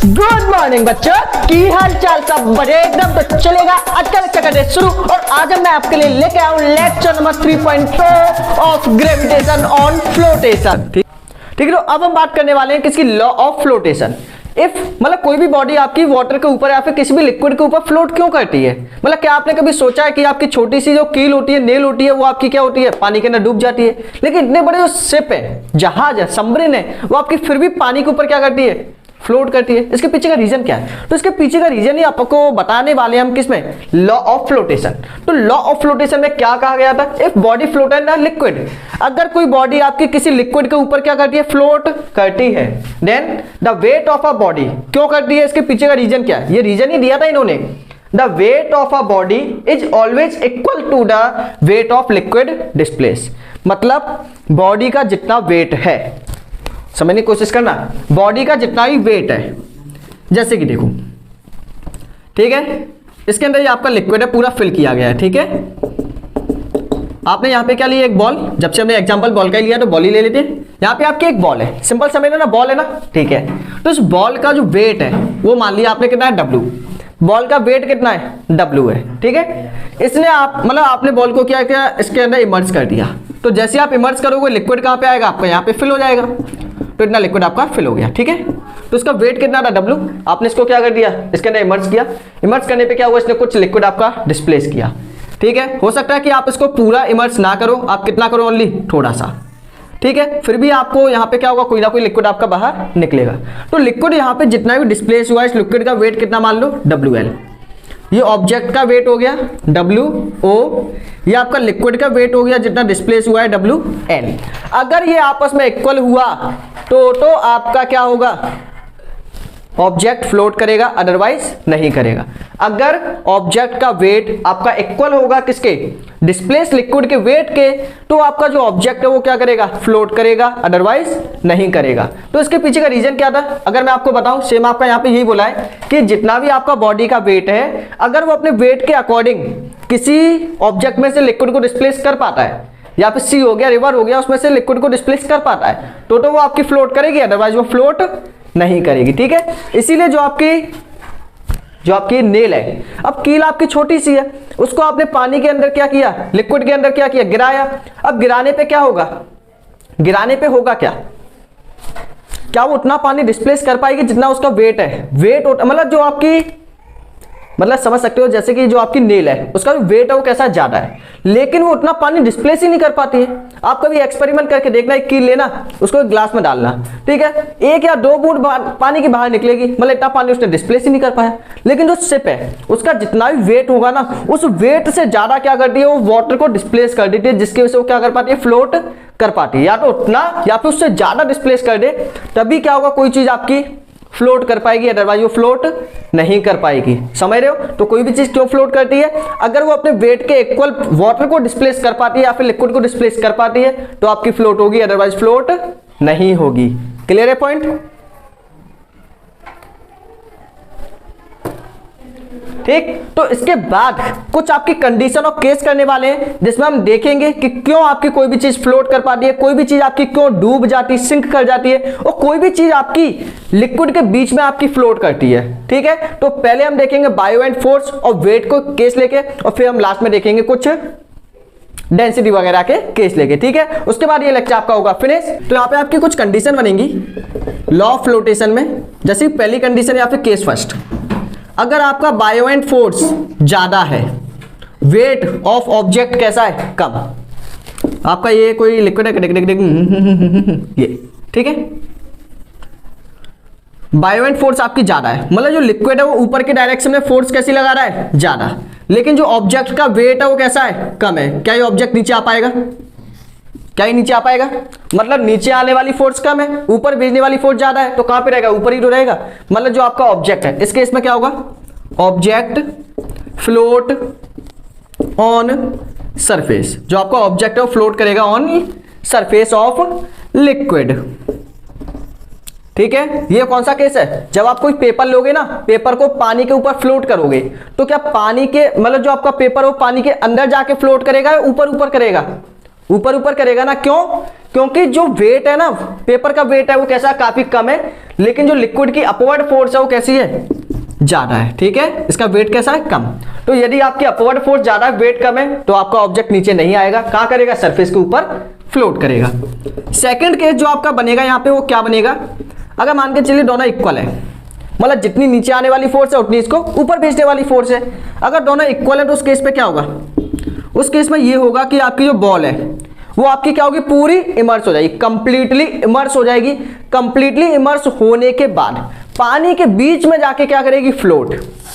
Good morning बच्चों, की हाल चाल सब बढ़िया एकदम। तो चलेगा आज का लेक्चर करते शुरू। और आज मैं आपके लिए लेके आऊं lecture number 3.4 of gravitation on flotation. ठीक है, तो अब हम बात करने वाले हैं किसकी, लॉ ऑफ फ्लोटेशन। इफ मतलब कोई भी बॉडी आपकी वाटर के ऊपर या फिर किसी भी लिक्विड के ऊपर फ्लोट क्यों करती है, मतलब क्या आपने कभी सोचा है कि आपकी छोटी सी जो कील होती है, नेल होती है, वो आपकी क्या होती है, पानी के अंदर डूब जाती है। लेकिन इतने बड़े जो शिप है, जहाज है, सबमरीन है, वो आपकी फिर भी पानी के ऊपर क्या करती है, फ्लोट करती है। इसके पीछे का रीजन क्या है, तो इसके पीछे का रीजन ही आपको बताने वाले हैं हम किसमें, लॉ ऑफ फ्लोटेशन। तो लॉ ऑफ फ्लोटेशन में क्या कहा गया था, if body float in a liquid, अगर कोई बॉडी आपकी किसी लिक्विड के ऊपर क्या करती है, फ्लोट करती है, then the weight of a body, क्यों करती है, इसके पीछे का रीजन क्या है, ये रीजन ही दिया था इन्होंने। The weight of a body is always equal to the weight of liquid displace, मतलब बॉडी का जितना वेट है, समझने की कोशिश करना, बॉडी का जितना भी वेट है, जैसे कि देखो, ठीक है, इसके अंदर ये आपका लिक्विड है, पूरा फिल किया गया है, ठीक है। आपने यहाँ पे क्या लिया, एक बॉल, जब से हमने एग्जांपल बॉल का ही लिया तो बॉल ही ले लेते हैं। यहाँ पे आपकी एक बॉल है, सिंपल समझ ना, बॉल है ना, ठीक है। तो इस बॉल का जो वेट है वो मान लिया आपने कितना है, W। बॉल का वेट कितना है, W है, ठीक है। इसने आप मतलब आपने बॉल को क्या किया, इसके अंदर इमर्ज कर दिया। तो जैसे आप इमर्ज करोगे, लिक्विड कहाँ पे आएगा, आपका यहाँ पे फिल हो जाएगा। तो इतना लिक्विड आपका फिल हो गया, ठीक है। तो इसका वेट कितना था, W। आपने इसको क्या कर दिया, इसके अंदर इमर्ज किया। इमर्ज करने पे क्या हुआ, इसने कुछ लिक्विड आपका डिस्प्लेस किया, ठीक है। हो सकता है कि आप इसको पूरा इमर्ज ना करो, आप कितना करो, ओनली थोड़ा सा, ठीक है। फिर भी आपको यहाँ पे क्या होगा, कोई ना कोई लिक्विड आपका बाहर निकलेगा। तो लिक्विड यहाँ पे जितना भी डिस्प्लेस हुआ, इस लिक्विड का वेट कितना मान लो, WL। ये ऑब्जेक्ट का वेट हो गया WO, ये आपका लिक्विड का वेट हो गया जितना डिस्प्लेस हुआ है, WL। अगर ये आपस में इक्वल हुआ तो आपका क्या होगा, ऑब्जेक्ट फ्लोट करेगा, अदरवाइज नहीं करेगा। अगर ऑब्जेक्ट का वेट आपका इक्वल होगा किसके, डिस्प्लेस लिक्विड के वेट के, तो आपका जो ऑब्जेक्ट है वो क्या करेगा, फ्लोट करेगा, अदरवाइज नहीं करेगा। तो इसके पीछे का रीजन क्या था, अगर मैं आपको बताऊं, सेम आपका यहाँ पे यही बोला है कि जितना भी आपका बॉडी का वेट है, अगर वो अपने वेट के अकॉर्डिंग किसी ऑब्जेक्ट में से लिक्विड को डिस्प्लेस कर पाता है, या फिर सी हो गया, रिवर हो गया, उसमें से लिक्विड को डिस्प्लेस कर पाता है, तो वो आपकी फ्लोट करेगी, अदरवाइज वो फ्लोट नहीं करेगी, ठीक है। इसीलिए जो आपकी नेल है, अब कील आपकी छोटी सी है, उसको आपने पानी के अंदर क्या किया, लिक्विड के अंदर क्या किया, गिराया। अब गिराने पे क्या होगा, गिराने पे होगा क्या वो उतना पानी डिस्प्लेस कर पाएगी जितना उसका वेट है। वेट मतलब जो आपकी, मतलब समझ सकते हो, जैसे कि जो आपकी नेल है उसका जो वेट है वो कैसा ज्यादा है, लेकिन वो उतना पानी डिस्प्लेस ही नहीं कर पाती है। आप कभी एक्सपेरिमेंट करके देखना, एक कील लेना, उसको एक ग्लास में डालना, ठीक है, 1 या 2 बूंद पानी की बाहर निकलेगी, मतलब इतना पानी उसने डिस्प्लेस ही नहीं कर पाया। लेकिन जो शिप है उसका जितना भी वेट होगा ना, उस वेट से ज्यादा क्या करती है, वो वाटर को डिस्प्लेस कर देती है, जिसकी वजह से वो क्या कर पाती है, फ्लोट कर पाती है। या तो उतना या फिर उससे ज्यादा डिस्प्लेस कर दे, तभी क्या होगा, कोई चीज आपकी फ्लोट कर पाएगी, अदरवाइज वो फ्लोट नहीं कर पाएगी। समझ रहे हो। तो कोई भी चीज क्यों फ्लोट करती है, अगर वो अपने वेट के इक्वल वाटर को डिस्प्लेस कर पाती है या फिर लिक्विड को डिस्प्लेस कर पाती है, तो आपकी फ्लोट होगी, अदरवाइज फ्लोट नहीं होगी। क्लियर है पॉइंट, ठीक। तो इसके बाद कुछ आपकी कंडीशन और केस करने वाले हैं, जिसमें हम देखेंगे कि क्यों आपकी कोई भी चीज फ्लोट कर पाती है, कोई भी चीज आपकी क्यों डूब जाती है, सिंक कर जाती है, और कोई भी चीज आपकी लिक्विड के बीच में आपकी फ्लोट करती है, ठीक है। तो पहले हम देखेंगे बायोएंट फोर्स और वेट को केस लेके, और फिर हम लास्ट में देखेंगे कुछ डेंसिटी वगैरह के केस लेके, ठीक है। उसके बाद ये लेक्चर आपका होगा फिनिश। तो यहाँ पे आपकी कुछ कंडीशन बनेंगी लॉ ऑफ फ्लोटेशन में, जैसे पहली कंडीशन या फिर केस फर्स्ट, अगर आपका बायोएंट फोर्स ज्यादा है, वेट ऑफ ऑब्जेक्ट कैसा है, कम, आपका ये कोई लिक्विड है, ये ठीक है, बायोएंट फोर्स आपकी ज्यादा है, मतलब जो लिक्विड है वो ऊपर के डायरेक्शन में फोर्स कैसी लगा रहा है, ज्यादा, लेकिन जो ऑब्जेक्ट का वेट है वो कैसा है, कम है। क्या ये ऑब्जेक्ट नीचे आ पाएगा, क्या ये नीचे आ पाएगा, मतलब नीचे आने वाली फोर्स कम है, ऊपर भेजने वाली फोर्स ज्यादा है, तो कहां पे रहेगा, ऊपर ही तो रहेगा। मतलब जो आपका ऑब्जेक्ट है, इस केस में क्या होगा, ऑब्जेक्ट फ्लोट ऑन सरफेस, जो आपका ऑब्जेक्ट है वो फ्लोट करेगा ऑन सरफेस ऑफ लिक्विड, ठीक है। ये कौन सा केस है, जब आप कोई पेपर लोगे ना, पेपर को पानी के ऊपर फ्लोट करोगे, तो क्या पानी के मतलब जो आपका पेपर हो पानी के अंदर जाके फ्लोट करेगा या ऊपर ऊपर करेगा, ऊपर ऊपर करेगा ना। क्यों, क्योंकि जो वेट है ना, पेपर का वेट है वो कैसा है, काफी कम है, लेकिन जो लिक्विड की अपवर्ड फोर्स है वो कैसी है, ज्यादा है। ठीक है, इसका वेट कैसा है, कम। तो यदि आपकी अपवर्ड फोर्स ज्यादा है, वेट कम है, तो आपका ऑब्जेक्ट नीचे नहीं आएगा, कहां करेगा, सरफेस के ऊपर फ्लोट करेगा। सेकंड केस जो आपका बनेगा यहाँ पे वो क्या बनेगा, अगर मान के चलिए दोनों इक्वल है, मतलब जितनी नीचे आने वाली फोर्स है उतनी इसको ऊपर भेजने वाली फोर्स है। अगर दोनों इक्वल है तो उस केस पे क्या होगा, उस केस में ये होगा कि आपकी जो बॉल है वो आपकी क्या होगी, पूरी इमर्स हो जाएगी, कंप्लीटली इमर्स हो जाएगी। कंप्लीटली इमर्स होने के बाद पानी के बीच में जाके क्या करेगी, फ्लोट,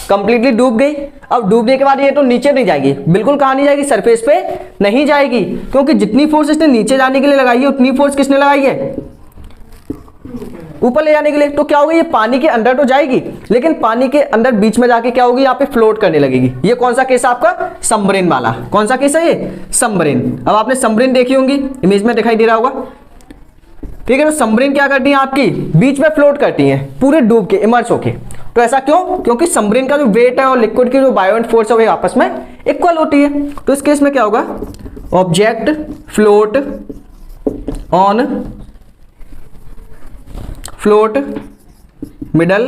कंप्लीटली डूब गई। अब डूबने के बाद ये तो नीचे नहीं जाएगी, बिल्कुल कहां नहीं जाएगी, सरफेस पे नहीं जाएगी, क्योंकि जितनी फोर्स इसने नीचे जाने के लिए लगाई है उतनी फोर्स किसने लगाई है, ऊपर ले जाने के लिए। तो क्या होगी, ये पानी के अंदर तो जाएगी, लेकिन पानी के अंदर बीच में जाके क्या होगी, यहाँ पे फ्लोट करने लगेगी। ये कौन सा केस है आपका, सबमरीन वाला। कौन सा केस है ये, सबमरीन। अब आपने सबमरीन देखी होंगी, इमेज में दिखाई दे रहा होगा। ठीक है, तो सबमरीन क्या करती है, आपकी बीच में फ्लोट करती है, पूरे डूब के, इमर्स होके। तो ऐसा क्यों, क्योंकि सबमरीन का जो वेट है और लिक्विड की जो बायोएंट फोर्स है वो आपस में इक्वल होती है। तो इस केस में क्या होगा, object float on float middle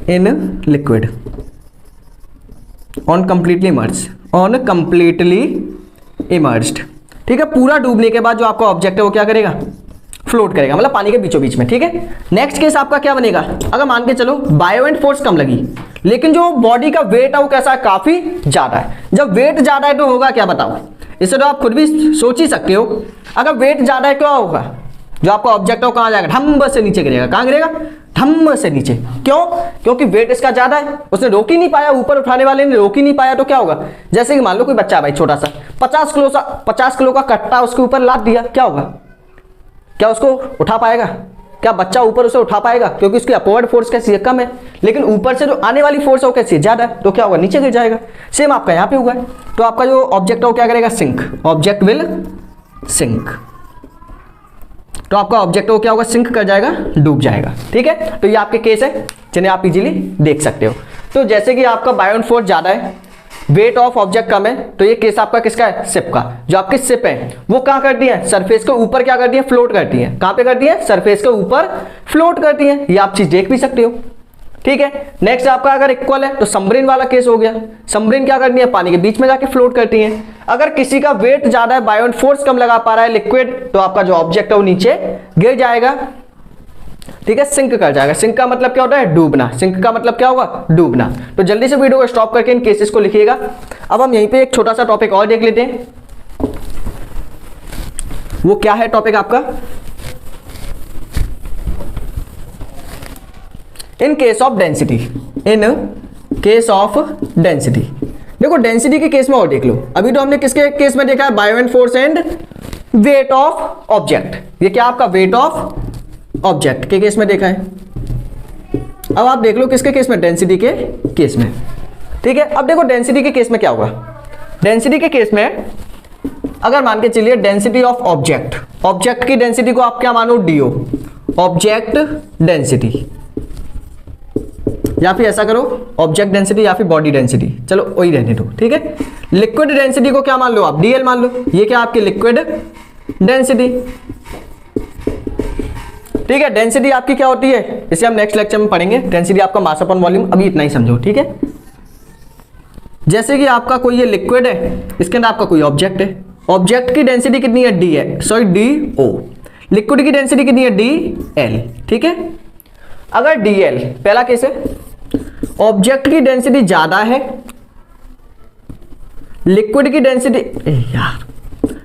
in liquid on completely emerge, on completely emerged. ठीक है, पूरा डूबने के बाद जो आपका ऑब्जेक्ट है वो क्या करेगा, फ्लोट करेगा, मतलब पानी के बीचों बीच में। ठीक है, नेक्स्ट केस आपका क्या बनेगा, अगर मान के चलो बायोएंट फोर्स कम लगी, लेकिन जो बॉडी का वेट है वो कैसा है, काफी ज्यादा है। जब वेट ज्यादा है तो होगा क्या, बताओ, इसे तो आप खुद भी सोच ही सकते हो। अगर वेट ज्यादा है क्या होगा, जो आपका ऑब्जेक्ट है वो कहां जाएगा, ढम्ब से नीचे गिरेगा। कहां गिरेगा, ढम्ब से नीचे। क्यों, क्योंकि वेट इसका ज्यादा है, उसने रोक ही नहीं पाया, ऊपर उठाने वाले ने रोक ही नहीं पाया। तो क्या होगा, जैसे कि मान लो कोई बच्चा है भाई छोटा सा, 50 किलो का कट्टा उसके ऊपर लाद दिया, क्या होगा, क्या उसको उठा पाएगा, क्या बच्चा ऊपर उसे उठा पाएगा, क्योंकि उसकी अपवर्ड फोर्स कैसी है, कम है, लेकिन ऊपर से जो आने वाली फोर्स है वो कैसी है, ज्यादा है। तो क्या होगा, नीचे गिर जाएगा। सेम आपका यहाँ पे हुआ है। तो आपका जो ऑब्जेक्ट है वो क्या करेगा, सिंक, ऑब्जेक्ट विल सिंक। तो आपका ऑब्जेक्ट वो क्या होगा, सिंक कर जाएगा, डूब जाएगा। ठीक है, तो ये आपके केस है जिन्हें आप इजीली देख सकते हो। तो जैसे कि आपका बायोएंट फोर्स ज्यादा है, वेट ऑफ ऑब्जेक्ट कम है, तो ये केस आपका किसका है, शिप का। जो आपकी शिप है वो कहां करती है, सरफेस के ऊपर क्या करती है, फ्लोट करती है। कहां पे करती है, सरफेस के ऊपर फ्लोट करती है। ये आप चीज देख भी सकते हो। ठीक है, नेक्स्ट आपका अगर इक्वल है तो सबमरीन वाला केस हो गया। सबमरीन क्या करती है, पानी के बीच में जाके फ्लोट करती है। अगर किसी का वेट ज्यादा है, बायोएंट फोर्स कम लगा पा रहा है लिक्विड, तो आपका जो ऑब्जेक्ट है वो नीचे गिर जाएगा। ठीक है, सिंक कर जाएगा। सिंक का मतलब क्या होता है, डूबना। सिंक का मतलब क्या होगा, डूबना। तो जल्दी से वीडियो को स्टॉप करके इन केसेस को लिखिएगा। अब हम यहीं पे एक छोटा सा टॉपिक और देख लेते हैं। वो क्या है टॉपिक आपका, in case of density. In case of density, देखो डेंसिटी के केस में और देख लो। अभी तो हमने किसके केस में देखा है, buoyant force and weight of object. ये क्या आपका वेट ऑफ ऑब्जेक्ट के केस में देखा है। अब आप देख लो किसके केस में, डेंसिटी के केस में। ठीक है, अब देखो डेंसिटी के केस में क्या होगा। डेंसिटी के केस में अगर मान के चलिए डेंसिटी ऑफ ऑब्जेक्ट, ऑब्जेक्ट की डेंसिटी को आप क्या मानो, डीओ, ऑब्जेक्ट डेंसिटी, या फिर ऐसा करो ऑब्जेक्ट डेंसिटी या फिर बॉडी डेंसिटी, चलो वही रहने दो। ठीक है, लिक्विड डेंसिटी को क्या मान लो आप, डीएल मान लो। ये क्या आपकी लिक्विड डेंसिटी। ठीक है, डेंसिटी आपकी क्या होती है, इसे हम नेक्स्ट लेक्चर में पढ़ेंगे। डेंसिटी आपका मास अपॉन वॉल्यूम, अभी इतना ही समझो। ठीक है, जैसे कि आपका कोई ये लिक्विड है, इसके अंदर आपका कोई ऑब्जेक्ट है, ऑब्जेक्ट की डेंसिटी कितनी है, डी है, सॉरी डी ओ। लिक्विड की डेंसिटी कितनी है, डी एल। ठीक है, अगर डी एल, पहला केस है, ऑब्जेक्ट की डेंसिटी ज्यादा है, लिक्विड की डेंसिटी, यार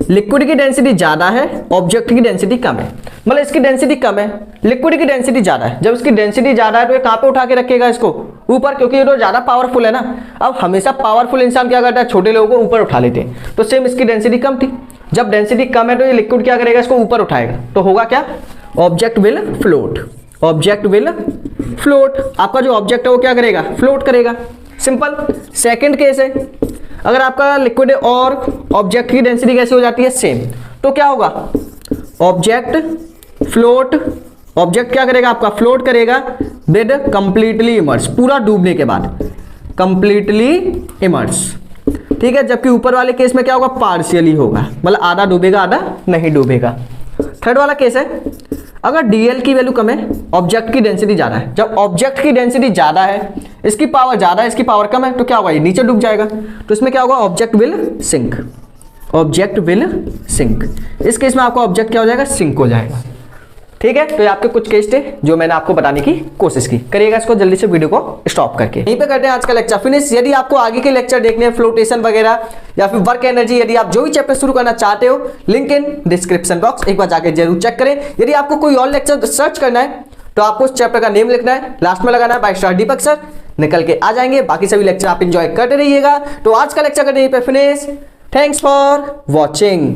लिक्विड की डेंसिटी ज्यादा है, ऑब्जेक्ट की डेंसिटी कम है। मतलब इसकी डेंसिटी कम है, लिक्विड की डेंसिटी ज्यादा है। जब इसकी डेंसिटी ज्यादा है तो ये कहां पे उठा के रखेगा इसको, ऊपर, क्योंकि ये तो ज्यादा पावरफुल है ना। अब हमेशा पावरफुल इंसान क्या करता है, छोटे लोगों को ऊपर उठा लेते हैं। तो सेम इसकी डेंसिटी कम थी, जब डेंसिटी कम है तो ये लिक्विड क्या करेगा, इसको ऊपर उठाएगा। तो होगा क्या, object will float, object will float. आपका जो ऑब्जेक्ट है वो क्या करेगा, फ्लोट करेगा। सिंपल। सेकंड केस है, अगर आपका लिक्विड है और ऑब्जेक्ट की डेंसिटी कैसे हो जाती है, सेम, तो क्या होगा, ऑब्जेक्ट फ्लोट, ऑब्जेक्ट क्या करेगा आपका, फ्लोट करेगा विद कंप्लीटली इमर्स, पूरा डूबने के बाद, कंप्लीटली इमर्स। ठीक है, जबकि ऊपर वाले केस में क्या होगा, पार्शियली होगा, मतलब आधा डूबेगा आधा नहीं डूबेगा। थर्ड वाला केस है, अगर डीएल की वैल्यू कम है, ऑब्जेक्ट की डेंसिटी ज्यादा है। जब ऑब्जेक्ट की डेंसिटी ज्यादा है, इसकी पावर ज्यादा है, इसकी पावर कम है, तो क्या होगा, ये नीचे डूब जाएगा। तो इसमें क्या होगा, object will sink, object will sink. इस केस में आपका ऑब्जेक्ट क्या हो जाएगा, सिंक हो जाएगा। ठीक है, तो ये आपके कुछ केस थे जो मैंने आपको बताने की कोशिश की। करिएगा इसको जल्दी से वीडियो को स्टॉप करके। यहीं पे करते हैं आज का लेक्चर फिनिश। यदि आपको आगे के लेक्चर देखने हैं, फ्लोटेशन वगैरह या फिर वर्क एनर्जी, यदि आप जो भी चैप्टर शुरू करना चाहते हो, लिंक इन डिस्क्रिप्शन बॉक्स, एक बार जाके जरूर चेक करें। यदि आपको कोई और लेक्चर सर्च करना है तो आपको उस चैप्टर का नेम लिखना है, लास्ट में लगाना है बाय स्टार दीपक सर, निकल के आ जाएंगे। बाकी सभी लेक्चर आप इंजॉय करते रहिएगा। तो आज का लेक्चर करते हैं यहीं पे फिनिश। Thanks for watching.